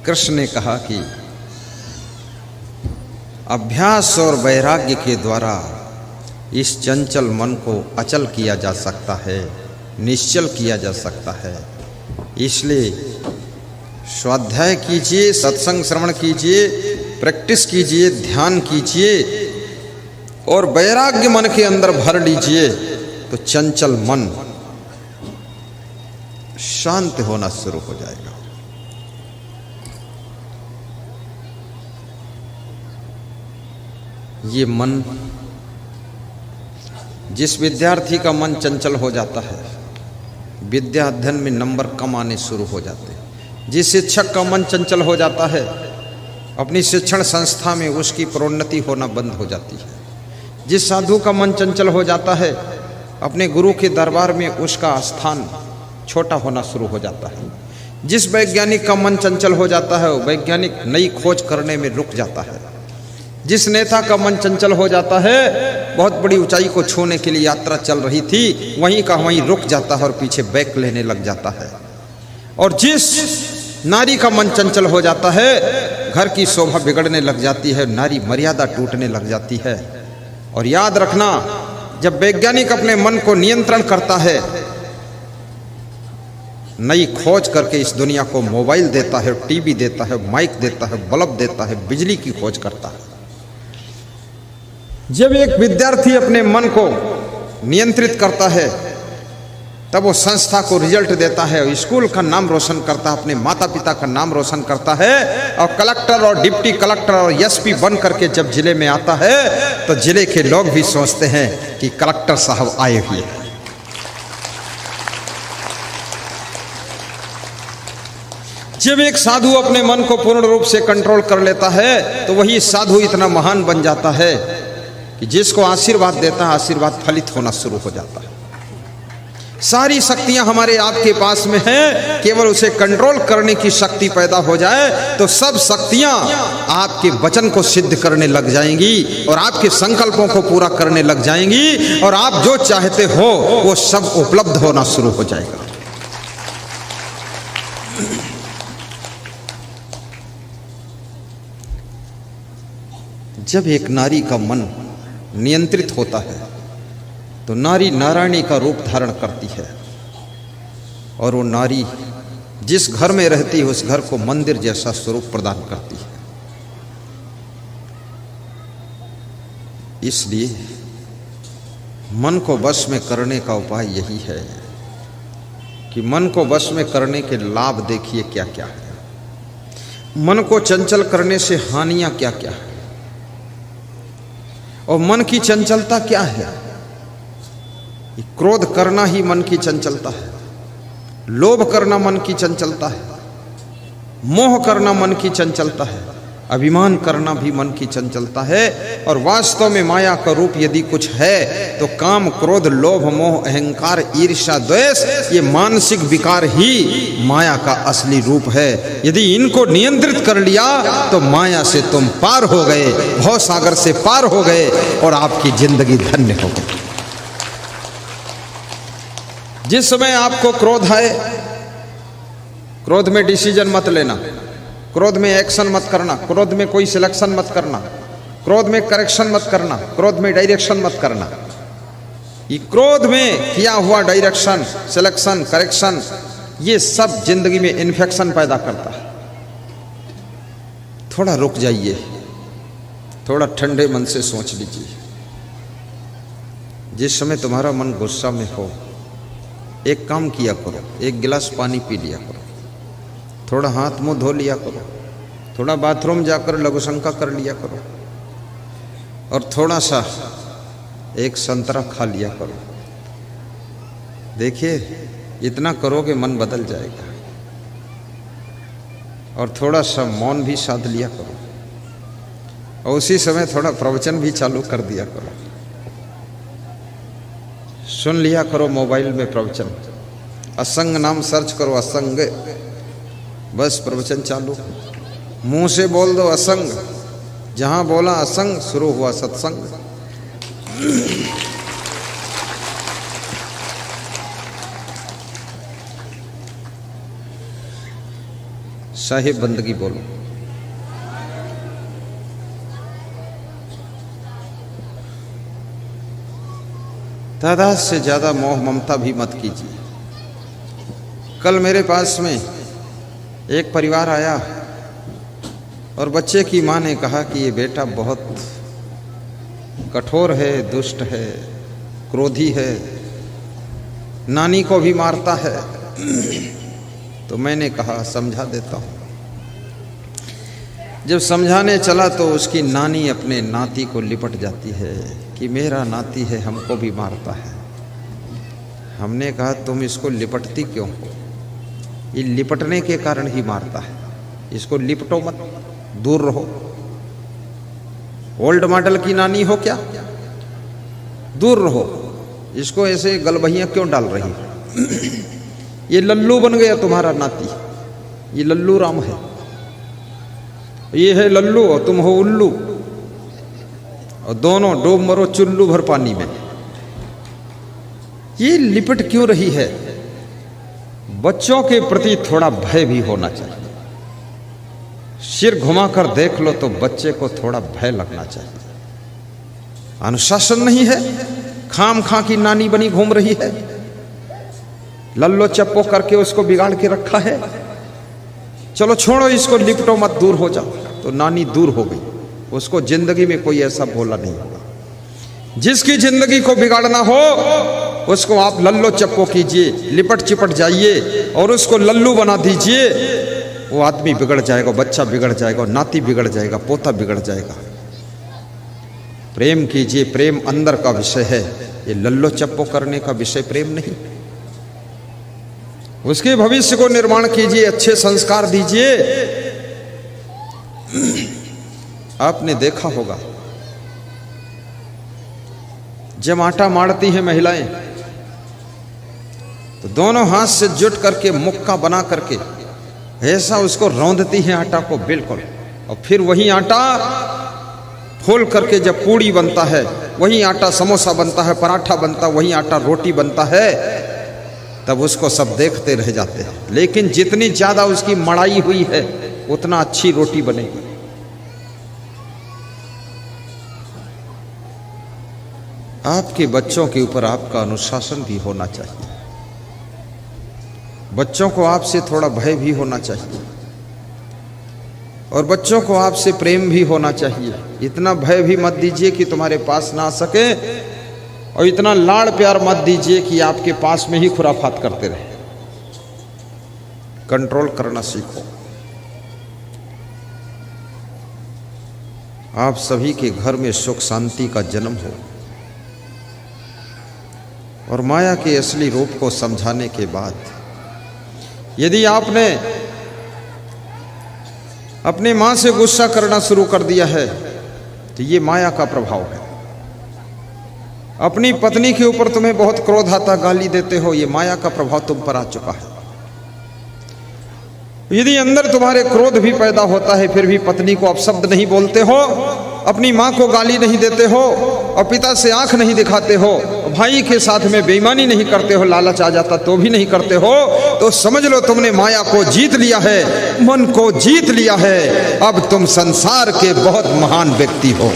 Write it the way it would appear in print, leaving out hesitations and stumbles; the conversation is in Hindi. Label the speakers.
Speaker 1: कृष्ण ने कहा कि अभ्यास और वैराग्य के द्वारा इस चंचल मन को अचल किया जा सकता है, निश्चल किया जा सकता है। इसलिए स्वाध्याय कीजिए, सत्संग श्रवण कीजिए, प्रैक्टिस कीजिए, ध्यान कीजिए और वैराग्य मन के अंदर भर लीजिए तो चंचल मन शांत होना शुरू हो जाएगा। ये मन, जिस विद्यार्थी का मन चंचल हो जाता है, विद्या अध्ययन में नंबर कम आने शुरू हो जाते हैं। जिस शिक्षक का मन चंचल हो जाता है, अपनी शिक्षण संस्था में उसकी प्रोन्नति होना बंद हो जाती है। जिस साधु का मन चंचल हो जाता है, अपने गुरु के दरबार में उसका स्थान छोटा होना शुरू हो जाता है। जिस वैज्ञानिक का मन चंचल हो जाता है, वैज्ञानिक नई खोज करने में रुक जाता है। जिस नेता का मन चंचल हो जाता है, बहुत बड़ी ऊंचाई को छूने के लिए यात्रा चल रही थी, वहीं का वहीं रुक जाता है और पीछे बैक लेने लग जाता है। और जिस नारी का मन चंचल हो जाता है, घर की शोभा बिगड़ने लग जाती है, नारी मर्यादा टूटने लग जाती है। और याद रखना, जब वैज्ञानिक अपने मन को नियंत्रण करता है, नई खोज करके इस दुनिया को मोबाइल देता है, टीवी देता है, माइक देता है, बल्ब देता है, बिजली की खोज करता है। जब एक विद्यार्थी अपने मन को नियंत्रित करता है, तब वो संस्था को रिजल्ट देता है, स्कूल का नाम रोशन करता है, अपने माता पिता का नाम रोशन करता है। और कलेक्टर और डिप्टी कलेक्टर और एसपी बन करके जब जिले में आता है, तो जिले के लोग भी सोचते हैं कि कलेक्टर साहब आए हुए हैं। जब एक साधु अपने मन को पूर्ण रूप से कंट्रोल कर लेता है, तो वही साधु इतना महान बन जाता है कि जिसको आशीर्वाद देता है, आशीर्वाद फलित होना शुरू हो जाता है। सारी शक्तियां हमारे आपके पास में हैं, केवल उसे कंट्रोल करने की शक्ति पैदा हो जाए तो सब शक्तियां आपके वचन को सिद्ध करने लग जाएंगी और आपके संकल्पों को पूरा करने लग जाएंगी और आप जो चाहते हो वो सब उपलब्ध होना शुरू हो जाएगा। जब एक नारी का मन नियंत्रित होता है, तो नारी नारायणी का रूप धारण करती है और वो नारी जिस घर में रहती है, उस घर को मंदिर जैसा स्वरूप प्रदान करती है। इसलिए मन को वश में करने का उपाय यही है कि मन को वश में करने के लाभ देखिए क्या क्या है, मन को चंचल करने से हानियां क्या क्या है, और मन की चंचलता क्या है। क्रोध करना ही मन की चंचलता है, लोभ करना मन की चंचलता है, मोह करना मन की चंचलता है, अभिमान करना भी मन की चंचलता है। और वास्तव में माया का रूप यदि कुछ है तो काम, क्रोध, लोभ, मोह, अहंकार, ईर्ष्या, द्वेष, ये मानसिक विकार ही माया का असली रूप है। यदि इनको नियंत्रित कर लिया तो माया से तुम पार हो गए, भव सागर से पार हो गए और आपकी जिंदगी धन्य हो गई। जिस समय आपको क्रोध आए, क्रोध में डिसीजन मत लेना, क्रोध में एक्शन मत करना, क्रोध में कोई सिलेक्शन मत करना, क्रोध में करेक्शन मत करना, क्रोध में डायरेक्शन मत करना। ये क्रोध में किया हुआ डायरेक्शन, सिलेक्शन, करेक्शन, ये सब जिंदगी में इन्फेक्शन पैदा करता है। थोड़ा रुक जाइए, थोड़ा ठंडे मन से सोच लीजिए। जिस समय तुम्हारा मन गुस्सा में हो, एक काम किया करो, एक गिलास पानी पी लिया करो, थोड़ा हाथ मुंह धो लिया करो, थोड़ा बाथरूम जाकर लघु शंका कर लिया करो और थोड़ा सा एक संतरा खा लिया करो। देखिए, इतना करोगे मन बदल जाएगा। और थोड़ा सा मौन भी साध लिया करो और उसी समय थोड़ा प्रवचन भी चालू कर दिया करो। सुन लिया करो मोबाइल में प्रवचन, असंग नाम सर्च करो, असंग, बस प्रवचन चालू, मुंह से बोल दो असंग, जहां बोला असंग शुरू हुआ सत्संग। साहिब बंदगी बोलो। तादाद से ज़्यादा मोह ममता भी मत कीजिए। कल मेरे पास में एक परिवार आया और बच्चे की माँ ने कहा कि ये बेटा बहुत कठोर है, दुष्ट है, क्रोधी है, नानी को भी मारता है। तो मैंने कहा समझा देता हूँ। जब समझाने चला तो उसकी नानी अपने नाती को लिपट जाती है कि मेरा नाती है, हमको भी मारता है। हमने कहा तुम इसको लिपटती क्यों हो? ये लिपटने के कारण ही मारता है, इसको लिपटो मत, दूर रहो। ओल्ड मॉडल की नानी हो क्या? दूर रहो, इसको ऐसे गलबहियां क्यों डाल रही है? ये लल्लू बन गया तुम्हारा नाती, ये लल्लू राम है, ये है लल्लू और तुम हो उल्लू, और दोनों डूब मरो चुल्लू भर पानी में। ये लिपट क्यों रही है? बच्चों के प्रति थोड़ा भय भी होना चाहिए। सिर घुमाकर देख लो तो बच्चे को थोड़ा भय लगना चाहिए। अनुशासन नहीं है, खाम खा की नानी बनी घूम रही है, लल्लो चप्पो करके उसको बिगाड़ के रखा है। चलो छोड़ो इसको, लिपटो मत, दूर हो जाओ। तो नानी दूर हो गई, उसको जिंदगी में कोई ऐसा बोला नहीं होगा। जिसकी जिंदगी को बिगाड़ना हो उसको आप लल्लो चप्पो कीजिए, लिपट चिपट जाइए और उसको लल्लू बना दीजिए। वो आदमी बिगड़ जाएगा, बच्चा बिगड़ जाएगा, नाती बिगड़ जाएगा, पोता बिगड़ जाएगा। प्रेम कीजिए, प्रेम अंदर का विषय है, ये लल्लो चप्पो करने का विषय प्रेम नहीं। उसके भविष्य को निर्माण कीजिए, अच्छे संस्कार दीजिए। आपने देखा होगा जब आटा मारती हैं महिलाएं तो दोनों हाथ से जुट करके मुक्का बना करके ऐसा उसको रौंदती हैं आटा को बिल्कुल, और फिर वही आटा फूल करके जब पूड़ी बनता है, वही आटा समोसा बनता है, पराठा बनता है, वही आटा रोटी बनता है, तब उसको सब देखते रह जाते हैं। लेकिन जितनी ज्यादा उसकी मड़ाई हुई है उतना अच्छी रोटी बनेगी। आपके बच्चों के ऊपर आपका अनुशासन भी होना चाहिए। बच्चों को आपसे थोड़ा भय भी होना चाहिए और बच्चों को आपसे प्रेम भी होना चाहिए। इतना भय भी मत दीजिए कि तुम्हारे पास ना आ सके, और इतना लाड़ प्यार मत दीजिए कि आपके पास में ही खुराफात करते रहे। कंट्रोल करना सीखो। आप सभी के घर में सुख शांति का जन्म हो और माया के असली रूप को समझाने के बाद यदि आपने अपनी मां से गुस्सा करना शुरू कर दिया है तो ये माया का प्रभाव है। अपनी पत्नी के ऊपर तुम्हें बहुत क्रोध आता, गाली देते हो, ये माया का प्रभाव तुम पर आ चुका है। यदि अंदर तुम्हारे क्रोध भी पैदा होता है फिर भी पत्नी को अपशब्द नहीं बोलते हो, अपनी मां को गाली नहीं देते हो और पिता से आंख नहीं दिखाते हो, भाई के साथ में बेईमानी नहीं करते हो, लालच आ जाता तो भी नहीं करते हो, तो समझ लो तुमने माया को जीत लिया है, मन को जीत लिया है। अब तुम संसार के बहुत महान व्यक्ति हो।